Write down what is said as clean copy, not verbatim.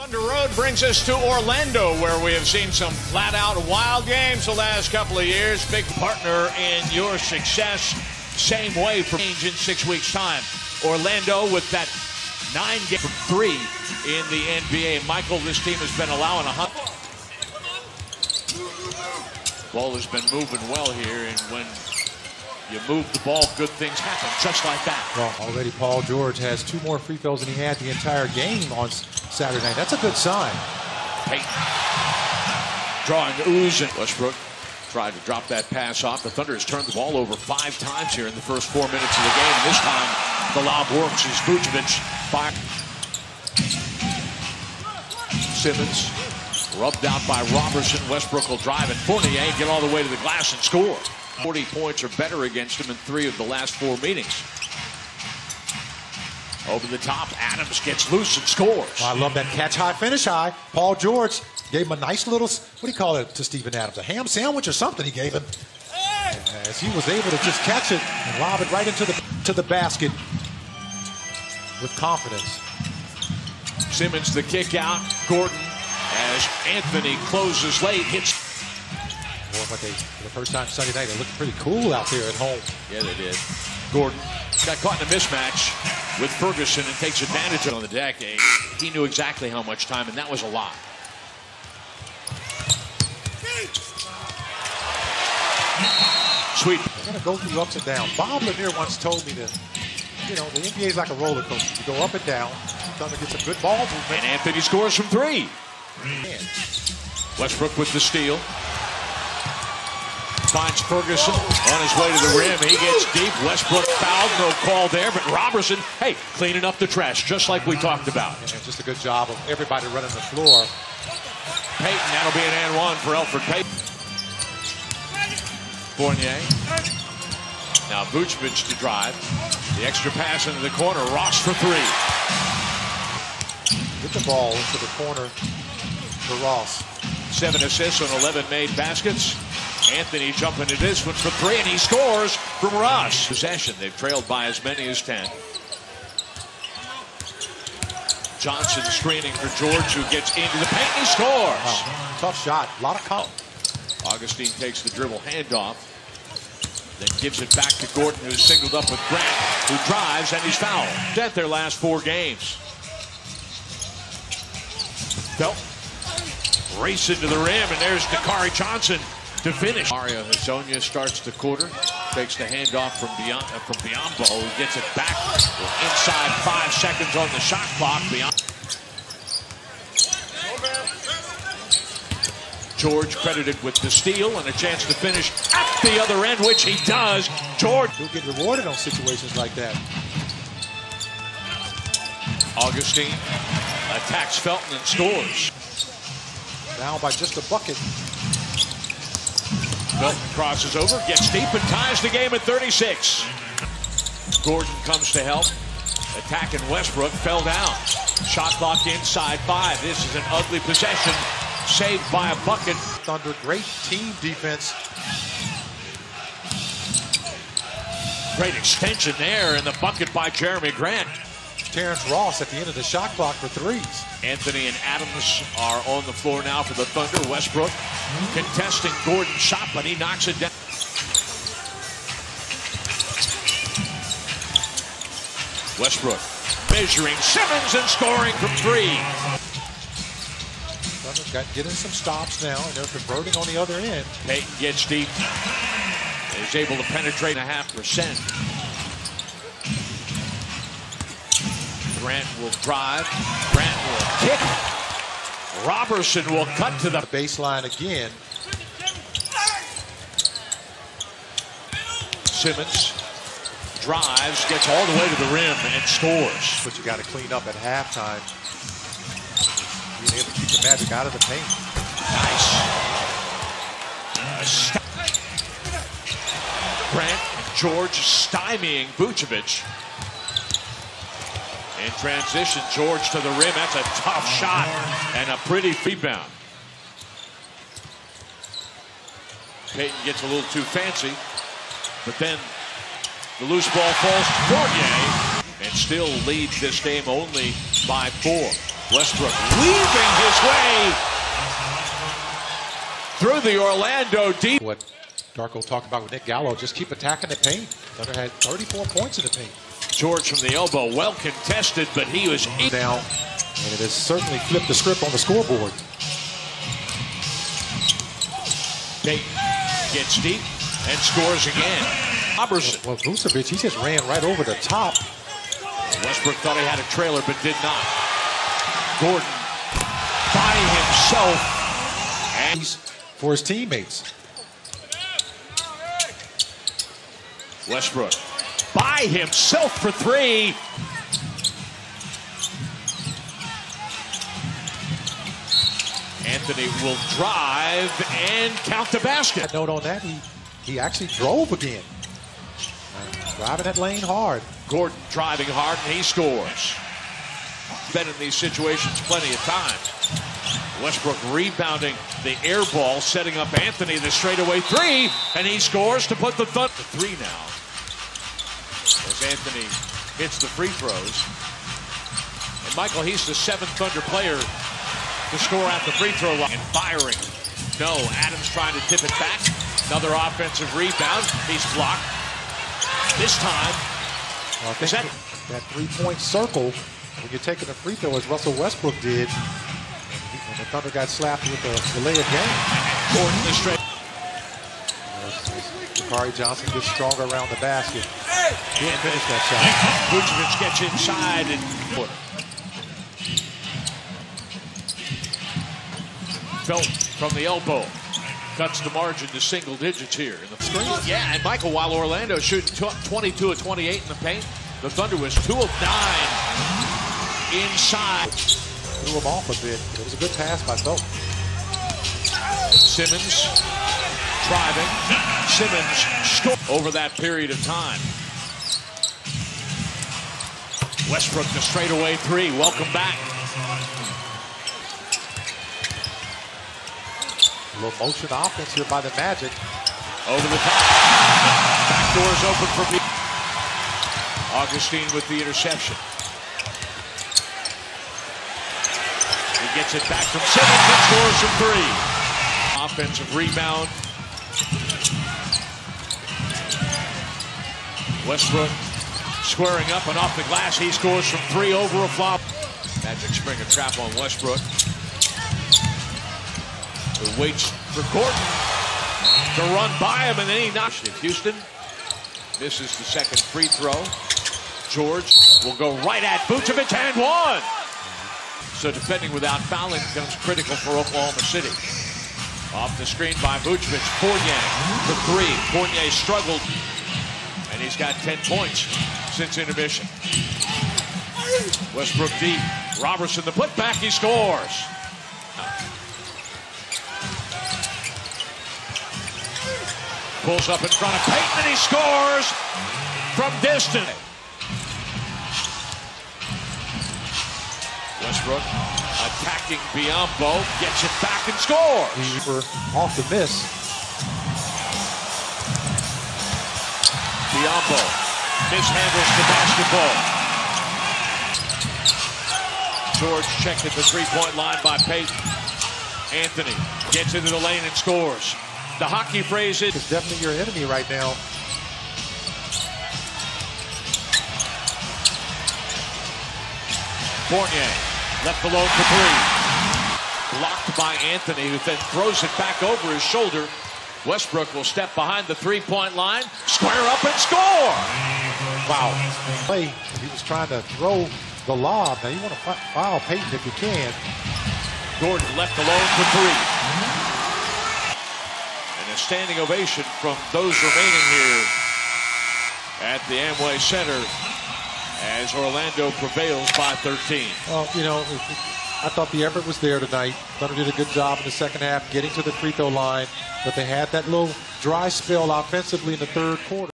Thunder Road brings us to Orlando, where we have seen some flat-out wild games the last couple of years. Big partner in your success. Same way for change in 6 weeks' time. Orlando with that 9 game from 3 in the NBA. Michael, this team has been allowing 100. Ball has been moving well here, and when you move the ball, good things happen, just like that. Well, already Paul George has 2 more free throws than he had the entire game on Saturday night. That's a good sign. Payton drawing ooze, and Westbrook tried to drop that pass off. The Thunder has turned the ball over 5 times here in the first 4 minutes of the game. And this time, the lob works as Vucevic fires. Simmons rubbed out by Robertson. Westbrook will drive it. Fournier get all the way to the glass and score. 40 points or better against him in 3 of the last 4 meetings. Over the top, Adams gets loose and scores. Oh, I love that catch high, finish high. Paul George gave him a nice little, what do you call it to Steven Adams? A ham sandwich or something he gave him. As he was able to just catch it and lob it right into the basket with confidence. Simmons the kick out. Gordon, as Anthony closes late, hits. Well, but for the first time Sunday night, they looked pretty cool out there at home. Yeah, they did. Gordon got caught in a mismatch with Ferguson and takes advantage of it on the deck. He knew exactly how much time, and that was a lot. Sweet. They're going to go through ups and downs. Bob Lanier once told me that, you know, the NBA is like a roller coaster. You go up and down. Thunder gets a good ball movement. And Anthony scores from 3. Westbrook with the steal. Finds Ferguson on his way to the rim. He gets deep. Westbrook fouled. No call there. But Robertson, hey, cleaning up the trash, just like we talked about. And just a good job of everybody running the floor. Payton, that'll be an and one for Elfrid Payton. Fournier. Now Vucevic to drive. The extra pass into the corner. Ross for 3. Get the ball into the corner for Ross. 7 assists on 11 made baskets. Anthony jumping to this one for 3, and he scores from Ross. Possession, they've trailed by as many as 10. Johnson screening for George, who gets into the paint, and he scores. Wow. Tough shot, a lot of count. Augustine takes the dribble handoff, then gives it back to Gordon, who's singled up with Grant, who drives, and he's fouled. At their last 4 games. Felt racing to the rim, and there's Dakari Johnson to finish. Mario Hezonja starts the quarter, takes the handoff from Biyombo, who gets it back inside 5 seconds on the shot clock. George credited with the steal and a chance to finish at the other end, which he does. George will get rewarded on situations like that. Augustine attacks Felton and scores. Down by just a bucket. Felton crosses over, gets deep, and ties the game at 36. Gordon comes to help. Attacking Westbrook, fell down. Shot clock inside 5. This is an ugly possession. Saved by a bucket. Thunder, great team defense. Great extension there, and the bucket by Jeremy Grant. Terrence Ross at the end of the shot clock for 3s. Anthony and Adams are on the floor now for the Thunder. Westbrook contesting Gordon's shot, but he knocks it down. Westbrook measuring Simmons and scoring from 3. Thunder's got getting some stops now, and they're converting on the other end. Payton gets deep. Is able to penetrate 0.5%. Grant will drive. Grant will kick. Robertson will cut to the baseline again. Simmons drives, gets all the way to the rim, and scores. But you got to clean up at halftime. Being able to keep the Magic out of the paint. Nice. Grant and George stymieing Vucevic. In transition, George to the rim. That's a tough shot and a pretty rebound. Payton gets a little too fancy, but then the loose ball falls to Fournier and still leads this game only by 4. Westbrook weaving his way through the Orlando deep. What Darko talked about with Nick Gallo, just keep attacking the paint. Thunder had 34 points in the paint. George from the elbow, well contested, but he was down, and it has certainly flipped the script on the scoreboard. Payton gets deep and scores again. Robertson. Well, Vucevic, he just ran right over the top. Westbrook thought he had a trailer, but did not. Gordon by himself. And he's for his teammates. Westbrook by himself for three. Anthony will drive and count the basket. Note on that, he actually drove again. Driving that lane hard. Gordon driving hard, and he scores. Been in these situations plenty of times. Westbrook rebounding the air ball, setting up Anthony the straightaway three, and he scores to put the Thunder to three now. As Anthony hits the free throws. And Michael, he's the seventh Thunder player to score at the free throw line. And firing. No, Adams trying to tip it back. Another offensive rebound. He's blocked. This time, well, I think that three-point circle, when you're taking a free throw, as Russell Westbrook did, and the Thunder got slapped with the layup game. Gordon the straight. Jabari Johnson gets stronger around the basket. Can't finish that shot. Vucevic gets inside and Felt from the elbow. Cuts the margin to single digits here in the screen. Yeah, and Michael, while Orlando shooting 22 of 28 in the paint, the Thunder was 2 of 9 inside. Threw him off a bit. It was a good pass by Phelps. Simmons driving. Simmons scored over that period of time. Westbrook the straightaway three. Welcome back. A little motion offense here by the Magic. Over the top. Back doors open for me. Augustine with the interception. He gets it back from Simmons and scores from three. Offensive rebound. Westbrook squaring up and off the glass. He scores from three over a flop. Magic spring a trap on Westbrook. Who waits for Gordon to run by him, and then he knocks it. Houston misses the second free throw. George will go right at Vucevic and one. So defending without fouling becomes critical for Oklahoma City. Off the screen by Vucevic. Fournier for three. Fournier struggled, and he's got 10 points since intermission. Westbrook deep. Robertson the putback. He scores. Pulls up in front of Payton, and he scores from distance. Westbrook attacking Biyombo, gets it back and scores. Off the miss. Biyombo mishandles the basketball. George checked at the three-point line by Payton. Anthony gets into the lane and scores. The hockey phrase is it's definitely your enemy right now. Fournier left alone for three. Blocked by Anthony, who then throws it back over his shoulder. Westbrook will step behind the three-point line, square up and score. Wow. Play. He was trying to throw the lob. Now you want to foul Payton if you can. Gordon left alone for three. A standing ovation from those remaining here at the Amway Center as Orlando prevails by 13. Well, you know, I thought the effort was there tonight. Thunder did a good job in the second half getting to the free throw line, but they had that little dry spell offensively in the third quarter.